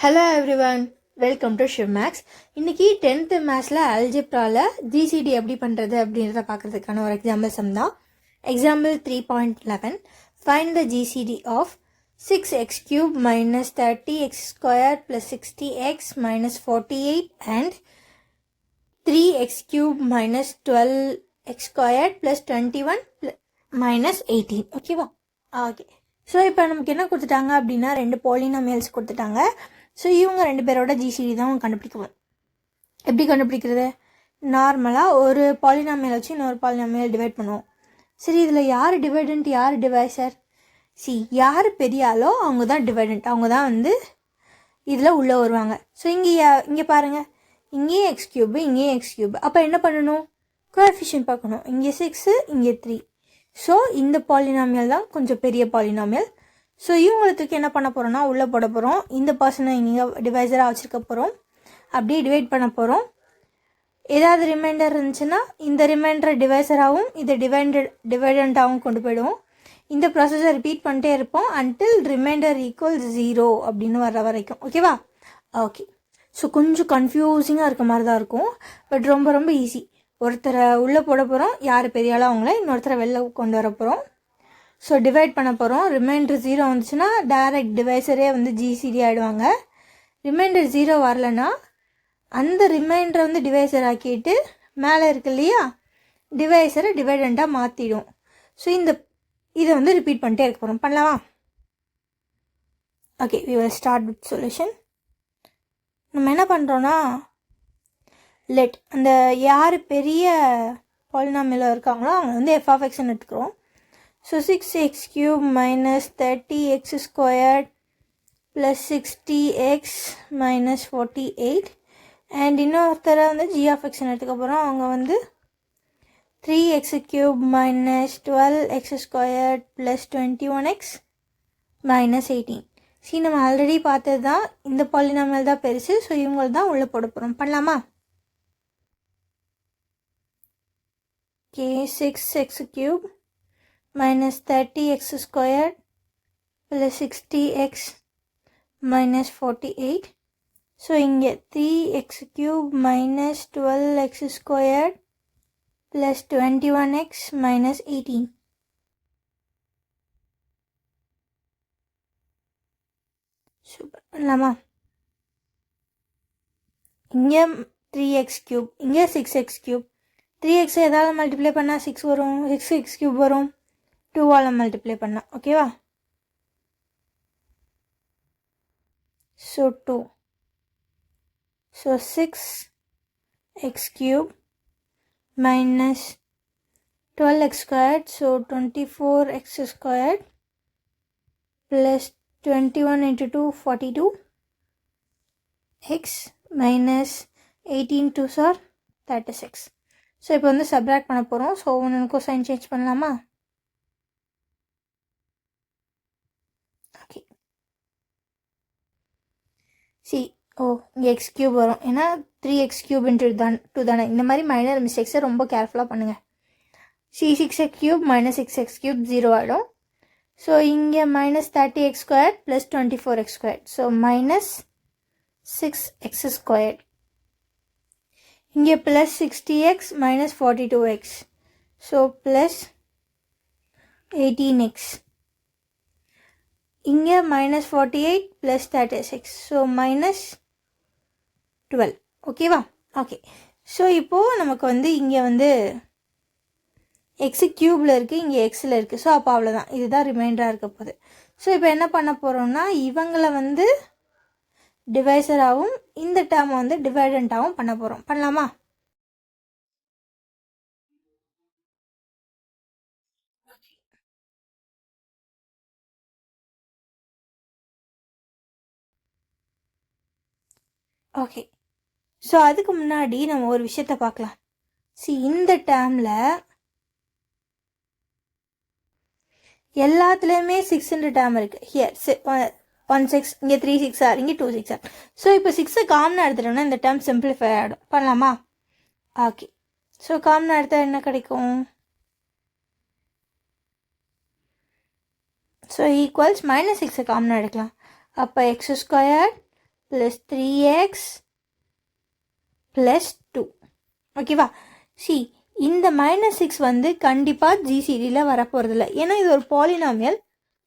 Hello everyone, welcome to Shivmax. இன்றைக்கி 10th மேத்ஸில் அல்ஜிப்ராவில் GCD எப்படி பண்ணுறது அப்படின்றத பார்க்குறதுக்கான ஒரு எக்ஸாம்பிள் சம் தான். Example 3.11, find the GCD of 6x³ minus 30x² plus 60x minus 48 and 3x³ minus 12x² plus 21 minus 18. ஓகேவா? Okay. So இப்போ நமக்கு என்ன கொடுத்துட்டாங்க அப்படின்னா, ரெண்டு பாலினாமியல்ஸ் கொடுத்துட்டாங்க. ஸோ இவங்க ரெண்டு பேரோட ஜிசிடி தான் கண்டுபிடிக்குவோம். எப்படி கண்டுபிடிக்கிறது? நார்மலாக ஒரு பாலினாமியல் வச்சு இன்னொரு பாலினாமியல் டிவைட் பண்ணுவோம். சரி, இதில் யார் டிவைடண்ட் யார் டிவைசர்? யார் பெரிய ஆளோ அவங்க தான் டிவைடண்ட், அவங்க தான் இதில் உள்ளே வருவாங்க. ஸோ இங்கே பாருங்கள், இங்கேயும் x³ இங்கேயும் x³. அப்போ என்ன பண்ணணும்? கோஎஃபிஷியன்ட் பார்க்கணும். இங்கே 6 இங்கே 3. ஸோ இந்த பாலினாமியல் தான் கொஞ்சம் பெரிய பாலினாமியல். ஸோ இவங்களுக்கு என்ன பண்ண போகிறோம்னா, உள்ளே போட போகிறோம். இந்த பர்சனை இங்கே டிவைசராக வச்சுருக்க போகிறோம். அப்படியே டிவைட் பண்ண போகிறோம். ஏதாவது ரிமைண்டர் இருந்துச்சுன்னா இந்த ரிமைண்டரை டிவைசராகவும் இதை டிவைடண்ட்டாகவும் கொண்டு போயிடுவோம். இந்த ப்ராசஸை ரிப்பீட் பண்ணிட்டே இருப்போம் அன்டில் ரிமைண்டர் ஈக்குவல் 0 அப்படின்னு வர்ற வரைக்கும். ஓகேவா? ஓகே. ஸோ கொஞ்சம் கன்ஃபியூசிங்காக இருக்க மாதிரி தான் இருக்கும், பட் ரொம்ப ரொம்ப ஈஸி. ஒருத்தரை உள்ளே போட போகிறோம், யார் பெரியாலும் அவங்கள, இன்னொருத்தரை வெளில கொண்டு வர போகிறோம். ஸோ டிவைட் பண்ண போகிறோம். ரிமைண்டர் 0 வந்துச்சுன்னா டைரக்ட் டிவைசரே ஜிசிடி ஆகிடுவாங்க. ரிமைண்டர் 0 வரலன்னா அந்த ரிமைண்டரை டிவைசர் ஆக்கிட்டு மேலே இருக்கு இல்லையா, டிவைசரை டிவைடண்ட்டாக மாற்றிடும். ஸோ இதை ரிப்பீட் பண்ணிட்டே இருக்க போகிறோம். பண்ணலாமா? Okay, we will start with solution. நம்ம என்ன பண்ணுறோன்னா, லெட் அந்த யார் பெரிய பாலினாமியல் இருக்காங்களோ அவங்க f(x)ன்னு எடுத்துக்கிறோம். So 6x³ minus 30x² plus 60x minus 48 and இன்னொருத்தரை g(x)ன்னு எடுத்துக்க போகிறோம். அவங்க 3x³ minus 12x² plus 21x minus 18. நம்ம ஆல்ரெடி பார்த்தது தான், இந்த பாலினாமியல் தான் பெருசு. ஸோ இவங்க தான் உள்ளே போட போகிறோம். பண்ணலாமா? Okay, 6x³ minus 30x² plus 60x minus 48. So இங்கே 3x³ minus 12x² plus 21x minus 18. Super. பண்ணலாமா? இங்கே 3x³ இங்கே 6x³. 3x எதாவது மல்டிப்ளை பண்ணால் 6 வரும், 6x³ வரும், 2ஆல் மல்டிப்ளை பண்ணால். ஓகேவா? So 2. So 6x³ minus 12x², so 24x² plus 21 into 2 42 x minus 18 2s are 36. So இப்போ சப்ராக்ட் பண்ண போகிறோம். ஸோ ஒன்றுக்கும் சைன் சேஞ்ச் பண்ணலாமா? ஓகே. இங்கே x³ வரும், ஏன்னா 3x³ into 2 தானே. இந்த மாதிரி மைனர் மிஸ்டேக்ஸை ரொம்ப கேர்ஃபுல்லாக பண்ணுங்கள். 6x³ minus 6x³ 0 ஆகிடும். ஸோ இங்கே minus 30x² plus 24x². So minus 6x². இங்கே plus 60x minus 42x. So plus 18x. இங்கே minus 48 plus 36. So minus 12. ஓகேவா? ஓகே. ஸோ இப்போது நமக்கு இங்கே x³ இருக்குது, இங்கே xல் இருக்குது. ஸோ அப்போ அவ்வளோதான், இதுதான் ரிமைண்டராக இருக்க போகுது. ஸோ இப்போ என்ன பண்ண போகிறோம்னா, இவங்களை டிவைசராகவும் இந்த டேர்மை டிவைடண்ட்டாகவும் பண்ண போகிறோம். பண்ணலாமா? ஓகே. ஸோ அதுக்கு முன்னாடி நம்ம ஒரு விஷயத்தை பார்க்கலாம். இந்த டேர்மில் எல்லாத்துலேயுமே 6 டேர்ம் இருக்குது. ஹியர் 1 6, இங்கே 3 6R, இங்கே 2 6R. ஸோ இப்போ 6 காமனாக எடுத்துட்டோம்னா இந்த டேர்ம் சிம்பிளிஃபை ஆகிடும். பண்ணலாமா? ஓகே. ஸோ காமனாக எடுத்தால் என்ன கிடைக்கும்? ஸோ ஈக்குவல்ஸ் -6 காமனாக எடுக்கலாம். அப்போ x² ப்ளஸ் 3x ப்ளஸ் 2. ஓகேவா? சி இந்த -6 வந்து கண்டிப்பாக ஜிசிடியில் வரப்போகிறதில்ல, ஏன்னா இது ஒரு பாலினாமியல்.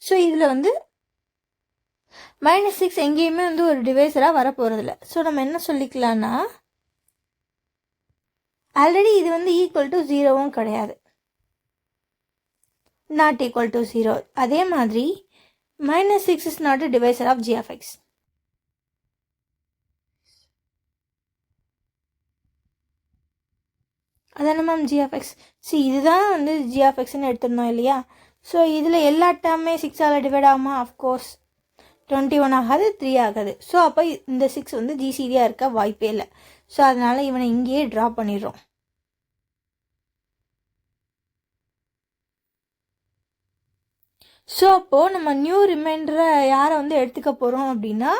ஸோ இதில் வந்து -6 எங்கேயுமே வந்து ஒரு டிவைஸராக வரப்போகிறதில்ல. ஸோ நம்ம என்ன சொல்லிக்கலாம்னா, ஆல்ரெடி இது வந்து ஈக்குவல் டு 0வும் கிடையாது, நாட் ஈக்குவல் டு 0. அதே மாதிரி -6 is not a divisor of g of x. அதான ma'am g of x. C இதுதான் வந்து g of xன்னு எடுத்துருந்தோம் இல்லையா? ஸோ இதில் எல்லா டேர்மே 6ஆல் டிவைட் ஆகுமா? அஃப்கோர்ஸ் 21 ஆகாது, 3 ஆகாது. ஸோ அப்போ இந்த 6 வந்து ஜிசிடியாக இருக்க வாய்ப்பே இல்லை. ஸோ அதனால் இவனை இங்கேயே ட்ரா பண்ணிடுறோம். ஸோ அப்போது நம்ம நியூ ரிமைண்டரை யாரை வந்து எடுத்துக்க போகிறோம் அப்படின்னா,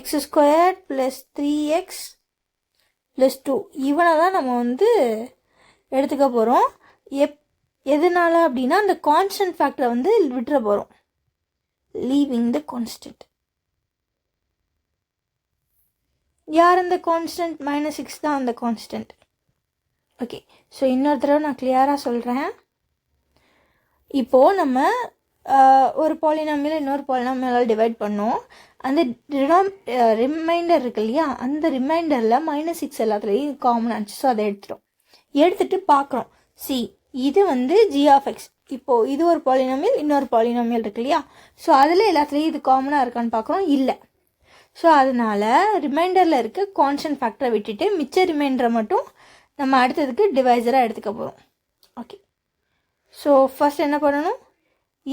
x² + 3x + 2 இவனை தான் நம்ம வந்து எடுத்துக்க போகிறோம். எதனால அப்படின்னா, அந்த கான்ஸ்டன்ட் ஃபேக்டரை வந்து விட்டுற போகிறோம், லீவிங் த கான்ஸ்டன்ட். யார் அந்த கான்ஸ்டன்ட்? -6 தான் அந்த கான்ஸ்டன்ட். ஓகே, ஸோ இன்னொரு தடவை நான் கிளியராக சொல்கிறேன். இப்போது நம்ம ஒரு பாலினாமியல் இன்னொரு பாலினாமியலால் டிவைட் பண்ணோம். அந்த ரிமைண்டர் இருக்கு இல்லையா, அந்த ரிமைண்டரில் -6 எல்லாத்துலேயும் காமன் ஆச்சு. ஸோ அதை எடுத்துகிட்டு பார்க்குறோம். சி இது வந்து g of x. இப்போது இது ஒரு பாலினாமியல், இன்னொரு பாலினாமியல் இருக்கு இல்லையா? ஸோ அதில் எல்லாத்துலேயும் இது காமனாக இருக்கான்னு பார்க்குறோம், இல்லை. ஸோ அதனால் ரிமைண்டரில் இருக்க கான்ஸ்டன்ட் ஃபேக்டரை விட்டுட்டு மிச்ச ரிமைண்டரை மட்டும் நம்ம அடுத்ததுக்கு டிவைசராக எடுத்துக்க போகிறோம். ஓகே, ஸோ ஃபர்ஸ்ட் என்ன பண்ணணும்,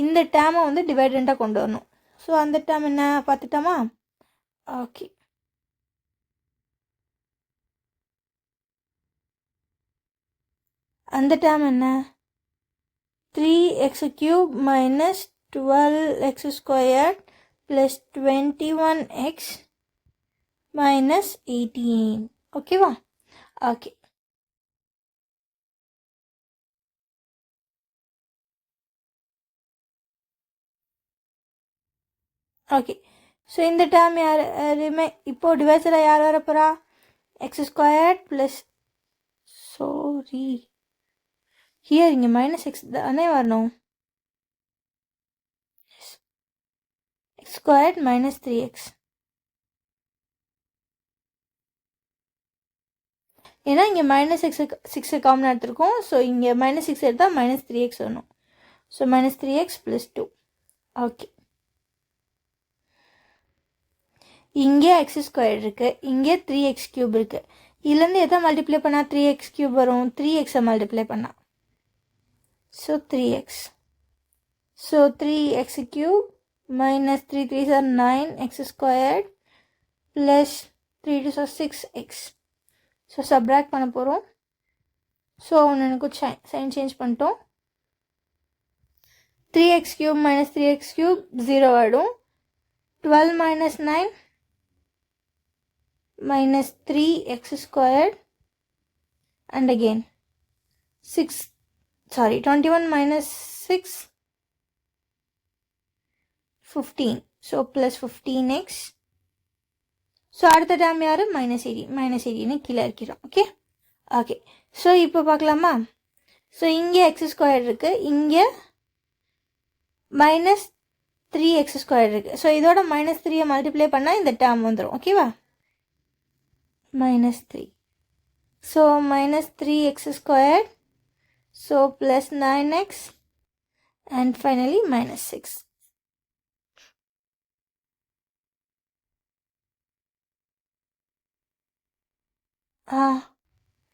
இந்த டேமை வந்து டிவைடண்ட்டாக கொண்டு வரணும். ஸோ அந்த டேம் என்ன பார்த்துட்டோமா? ஓகே, அந்த டேம் என்ன? 3x³ - 12x² + 21x - 18. ஓகேவா? Okay, okay. ஸோ இந்த டேர்ம் யார் இப்போது டிவைஸராக யார் வரப்போகிறா? x² + சாரி ஹியர் இங்கே -6 தானே வரணும். x² - 3x. ஏன்னா இங்கே -6 காமனாக எடுத்துருக்கோம். ஸோ இங்கே -6 எடுத்தால் -3x வரணும். So -3x + 2. ஓகே, இங்கே x² இருக்குது, இங்கே 3x³ இருக்குது. இதுலேருந்து எதை மல்டிப்ளை பண்ணால் 3x³ வரும்? 3xஐ மல்டிப்ளை பண்ணால். So 3x. So 3x³ - 3 3s are 9x² + 3 2s are 6x. So subtract பண்ண போகிறோம். ஸோ எனக்கு சைன் சேஞ்ச் பண்ணிட்டோம். 3x³ - 3x³ 0 ஆகிடும். 12 - 9 - 3x² and again 21 - 6 15. So plus 15x. So அடுத்த டேம் யார்? -18 கீழே இருக்கிறோம். Okay, okay. ஸோ இப்போ பார்க்கலாமா? ஸோ இங்கே x² இருக்குது, இங்கே -3x² இருக்குது. ஸோ இதோட -3ஐ மல்டிப்ளை பண்ணால் இந்த டேம் வந்துடும். ஓகேவா? -3. So -3x². So plus 9x and finally -6.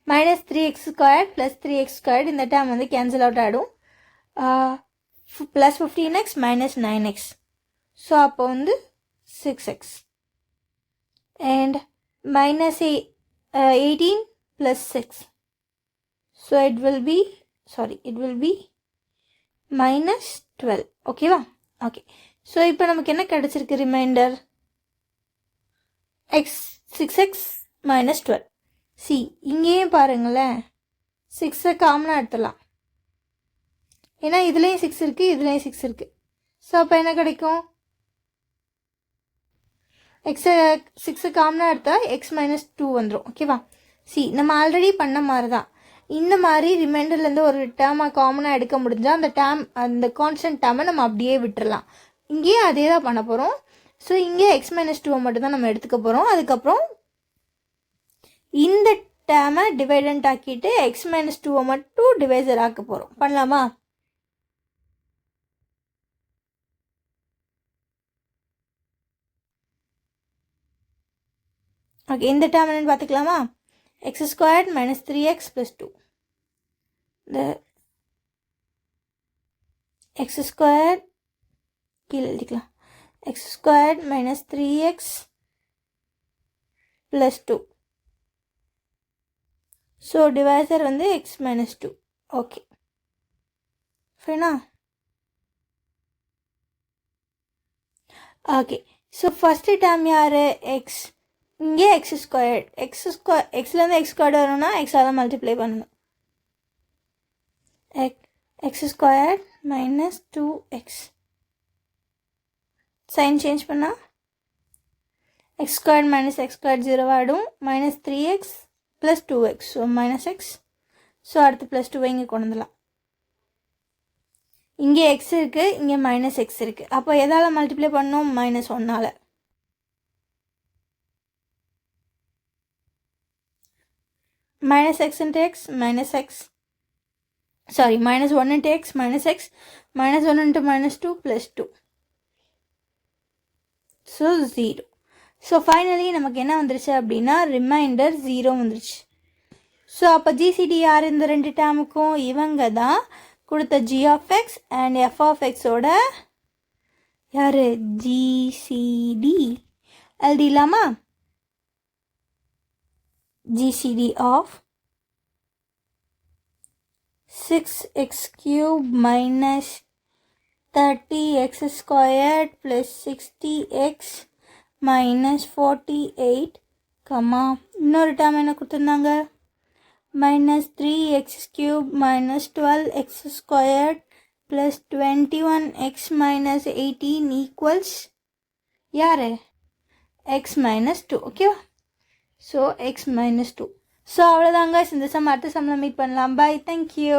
-3x² + 3x² இந்த டேம் வந்து கேன்சல் அவுட் ஆகிடும். Plus 15x - 9x. ஸோ அப்போ வந்து 6x and -18 + 6. So it will be -12. ஓகேவா? ஓகே. ஸோ இப்போ நமக்கு என்ன கிடச்சிருக்கு ரிமைண்டர்? 6x - 12. சி இங்கேயும் பாருங்களேன், 6ஐ காமனாக எடுத்துடலாம், ஏன்னா இதுலேயும் 6 இருக்குது, இதுலேயும் 6 இருக்குது. ஸோ அப்போ என்ன கிடைக்கும்? எக்ஸை 6 காமனாக எடுத்தால் எக்ஸ் மைனஸ் 2 வந்துடும். ஓகேவா? நம்ம ஆல்ரெடி பண்ண மாதிரி தான் இந்த மாதிரி ரிமைண்டர்லேருந்து ஒரு டேர்மை காமனாக எடுக்க முடிஞ்சால் அந்த கான்ஸ்டன்ட் டேர்மை நம்ம அப்படியே விட்டுறலாம். இங்கேயே அதே தான் பண்ண போகிறோம். ஸோ இங்கே எக்ஸ் மைனஸ் 2 மட்டும் தான் நம்ம எடுத்துக்க போகிறோம். அதுக்கப்புறம் இந்த டேர்மை டிவைடண்ட் ஆக்கிட்டு எக்ஸ் மைனஸ் 2 மட்டும் டிவைசர் ஆக்க போகிறோம். பண்ணலாமா? ஓகே, இந்த டேர்ம் என்னன்னு பார்த்துக்கலாமா? X squared minus 3x plus 2. இந்த எக்ஸ் ஸ்கொயர்ட் கீழே எழுதிக்கலாம். X squared minus 3x plus 2. So divisor வந்து எக்ஸ் மைனஸ் 2. ஓகே ஃபைனா? ஓகே, ஸோ ஃபஸ்ட்டு டேர்ம் யார்? எக்ஸ். இங்கே எக்ஸ் ஸ்கொயர்ட். எக்ஸ்லேருந்து எக்ஸ் ஸ்கொயர்டு வரணும்னா எக்ஸால் மல்டிப்ளை பண்ணணும். X squared minus 2x. Sign change பண்ணால் x squared minus x squared 0 ஆகிடும். Minus 3x plus 2x. So minus x. So அடுத்து ப்ளஸ் 2 இங்கே கொண்டு வந்துடலாம். இங்கே எக்ஸ் இருக்குது, இங்கே மைனஸ் எக்ஸ் இருக்குது. அப்போ எதால் மல்டிப்ளை பண்ணணும்? Minus 1ஆல். minus x into x minus x, sorry, minus 1 into x minus x, minus 1 into minus 2 plus 2. So 0. So finally நமக்கு என்ன வந்துருச்சு அப்படின்னா ரிமைண்டர் 0 வந்துருச்சு. ஸோ அப்போ ஜிசிடி யார் இந்த ரெண்டு டேமுக்கும்? இவங்க தான் கொடுத்த g of x and f of x ஓட யார்? GCD எழுதிடலாமா? GCD of 6x cube minus 30x squared plus 60x minus 48, இன்னொரு டேர்ம் என்ன கொடுத்துருந்தாங்க? minus 3x cube minus 12x squared plus 21x minus 18 equals யார்? x minus 2. ஓகேவா? So x minus 2. So அவ்வளோதாங்க. இந்த some அடுத்த சம்மில் மீட் பண்ணலாம். Bye. Thank you.